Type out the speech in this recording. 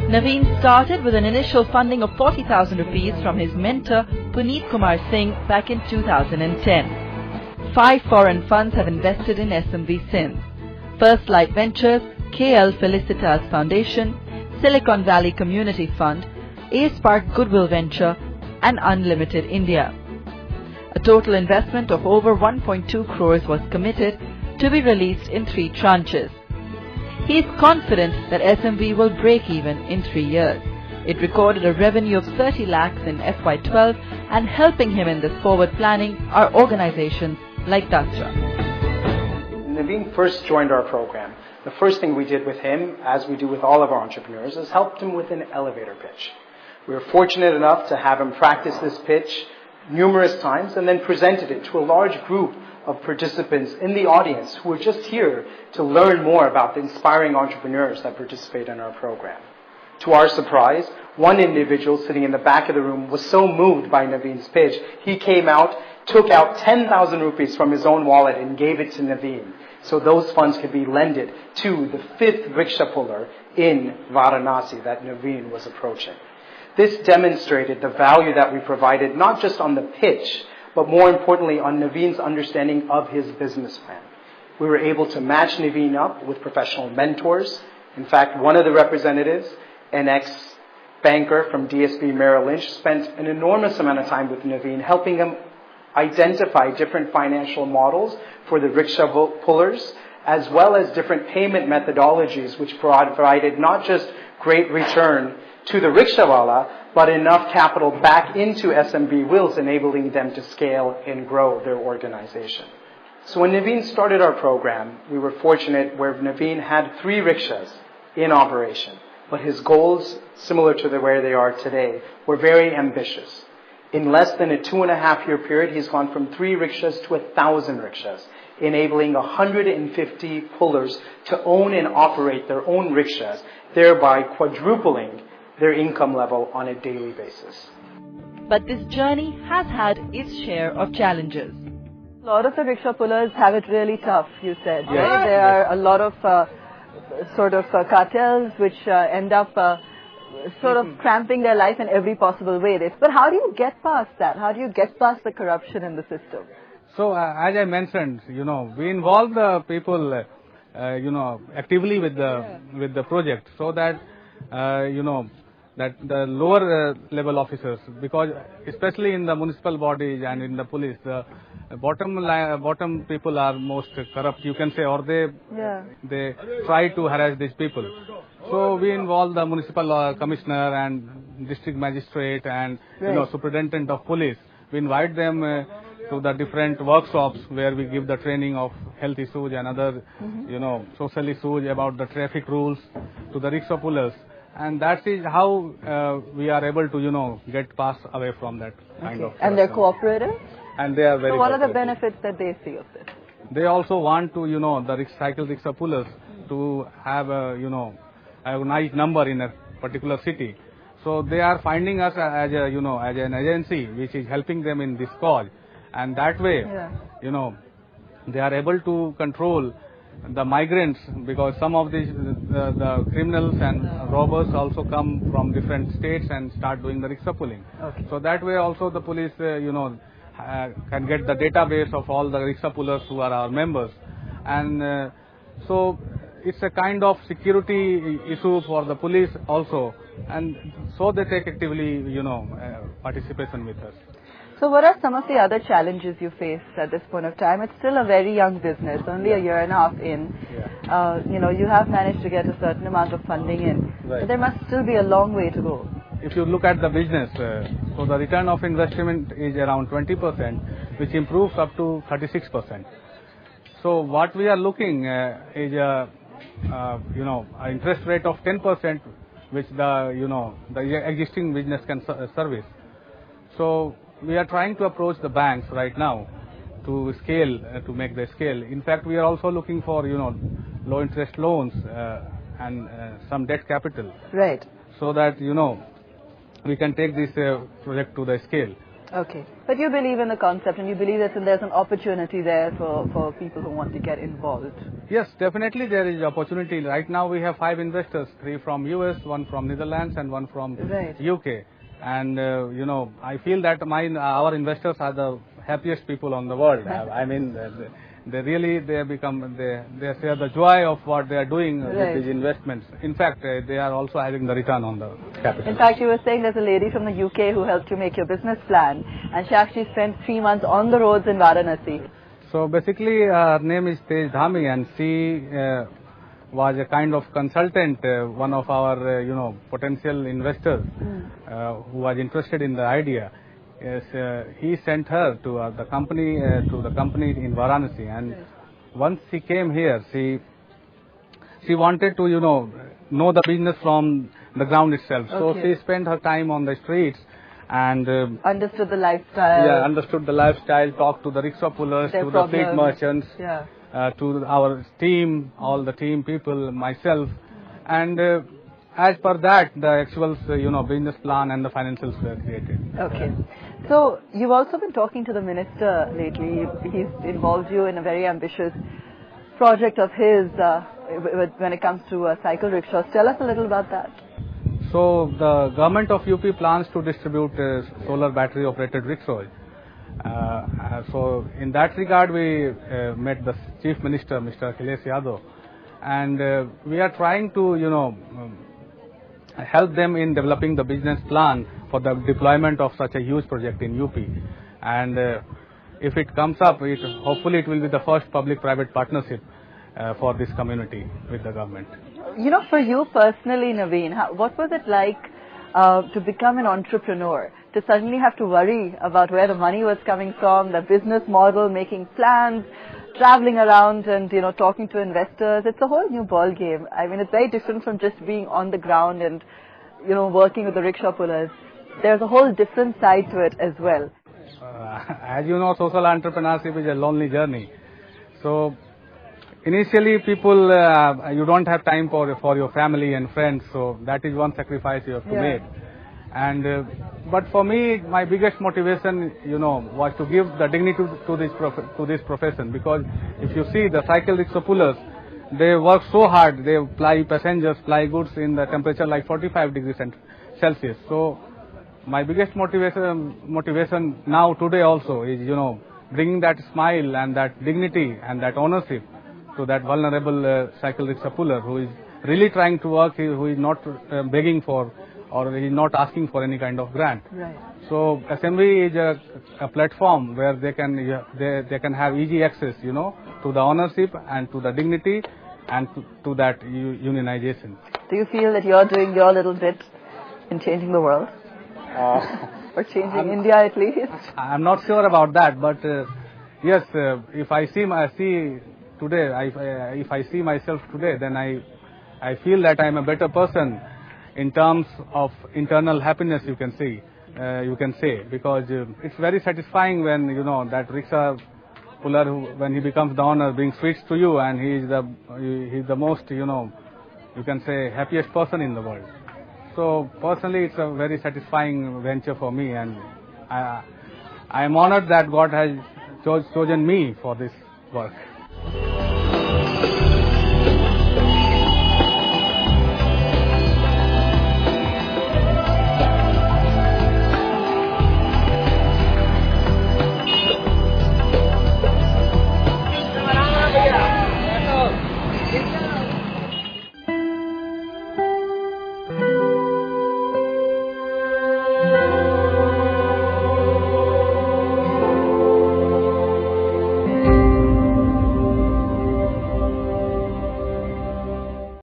Naveen started with an initial funding of 40,000 rupees from his mentor Puneet Kumar Singh back in 2010. 5 foreign funds have invested in SMV since. First Light Ventures, KL Felicitas Foundation, Silicon Valley Community Fund, A Spark Goodwill Venture and Unlimited India. A total investment of over 1.2 crores was committed to be released in 3 tranches. He is confident that SMV will break even in 3 years. It recorded a revenue of 30 lakhs in FY12, and helping him in this forward planning are organizations like Dasra. Naveen first joined our program. The first thing we did with him, as we do with all of our entrepreneurs, is helped him with an elevator pitch. We were fortunate enough to have him practice this pitch numerous times and then presented it to a large group of participants in the audience who were just here to learn more about the inspiring entrepreneurs that participate in our program. To our surprise, one individual sitting in the back of the room was so moved by Naveen's pitch, he came out, took out 10,000 rupees from his own wallet and gave it to Naveen. So those funds could be lended to the 5th rickshaw puller in Varanasi that Naveen was approaching. This demonstrated the value that we provided not just on the pitch, but more importantly on Naveen's understanding of his business plan. We were able to match Naveen up with professional mentors. In fact, one of the representatives, an ex-banker from DSB Merrill Lynch, spent an enormous amount of time with Naveen, helping him identify different financial models for the rickshaw pullers, as well as different payment methodologies which provided not just great return to the rickshawala, but enough capital back into SMV Wheels, enabling them to scale and grow their organization. So when Naveen started our program, we were fortunate where Naveen had 3 rickshaws in operation. But his goals, similar to where they are today, were very ambitious. In less than a 2.5-year period, he's gone from 3 rickshaws to 1,000 rickshaws, enabling 150 pullers to own and operate their own rickshaws, thereby quadrupling their income level on a daily basis. But this journey has had its share of challenges. A lot of the rickshaw pullers have it really tough, you said. Yes. Right? There are a lot of cartels which end up sort of cramping their life in every possible way. But how do you get past that? How do you get past the corruption in the system? So as I mentioned, we involve the people, actively with the project, so that that the lower level officers, because especially in the municipal bodies and in the police, the bottom people are most corrupt, you can say, or they try to harass these people. So we involve the municipal commissioner and district magistrate and superintendent of police. We invite them to the different workshops where we give the training of health issues and other social issues about the traffic rules to the rickshaw pullers. And that is how we are able to, get passed away from that kind of. And they're cooperative? And they are very. So what are the benefits that they see of this? They also want to, the cycle rickshaw pullers to have a nice number in a particular city. So they are finding us as a, as an agency which is helping them in this cause. And that way, they are able to control the migrants, because some of these the criminals and robbers also come from different states and start doing the rickshaw pulling. Okay. So that way also the police can get the database of all the rickshaw pullers who are our members, and so it's a kind of security issue for the police also, and so they take actively participation with us. So what are some of the other challenges you face at this point of time? It's still a very young business, only a year and a half in. You have managed to get a certain amount of funding in, but there must still be a long way to go. If you look at the business, so the return of investment is around 20%, which improves up to 36%. So what we are looking is an interest rate of 10%, which the existing business can service. So we are trying to approach the banks right now to scale, to make the scale. In fact, we are also looking for, low interest loans and some debt capital. Right. So that, we can take this project to the scale. Okay. But you believe in the concept and you believe that there's an opportunity there for people who want to get involved. Yes, definitely there is opportunity. Right now we have 5 investors, 3 from US, 1 from Netherlands and 1 from UK. And, I feel that our investors are the happiest people on the world. I mean, they share the joy of what they are doing with these investments. In fact, they are also having the return on the capital. In fact, you were saying there's a lady from the UK who helped you make your business plan, and she actually spent 3 months on the roads in Varanasi. So basically, her name is Tej Dhami, and she was a kind of consultant, one of our, potential investors who was interested in the idea. Yes, he sent her to the company in Varanasi, and once she came here, she wanted to know the business from the ground itself. So she spent her time on the streets and understood the lifestyle. Yeah, understood the lifestyle. Talked to the rickshaw pullers, to the fleet merchants, to our team, all the team people, myself, and as per that, the actual business plan and the financials were created. Okay. So you've also been talking to the minister lately. He's involved you in a very ambitious project of his when it comes to cycle rickshaws. Tell us a little about that. So the government of UP plans to distribute solar battery operated rickshaws. So in that regard, we met the Chief Minister, Mr. Akhilesh Yadav, and we are trying to help them in developing the business plan for the deployment of such a huge project in UP. And if it comes up, hopefully it will be the first public-private partnership for this community with the government. For you personally, Naveen, what was it like to become an entrepreneur? To suddenly have to worry about where the money was coming from, the business model, making plans, traveling around and, talking to investors. It's a whole new ball game. I mean, it's very different from just being on the ground and, working with the rickshaw pullers. There's a whole different side to it as well. As you know, social entrepreneurship is a lonely journey. So, initially people, you don't have time for your family and friends. So, that is one sacrifice you have to make. And but for me, my biggest motivation, was to give the dignity to this profession, because if you see the cycle rickshaw pullers, they work so hard. They ply passengers, ply goods in the temperature like 45 degrees Celsius. So my biggest motivation now today also is bringing that smile and that dignity and that ownership to that vulnerable cycle rickshaw puller who is really trying to work, who is not begging for, or he is not asking for any kind of grant. Right. So SMV is a platform where they can have easy access, to the ownership and to the dignity and to that unionization. Do you feel that you're doing your little bit in changing the world? Or changing India at least? I'm not sure about that, but yes, if I see myself today, then I feel that I'm a better person in terms of internal happiness, you can say, because it's very satisfying when that rickshaw puller, when he becomes the owner, brings sweets to you, and he's the most you can say happiest person in the world. So personally, it's a very satisfying venture for me, and I am honored that God has chosen me for this work.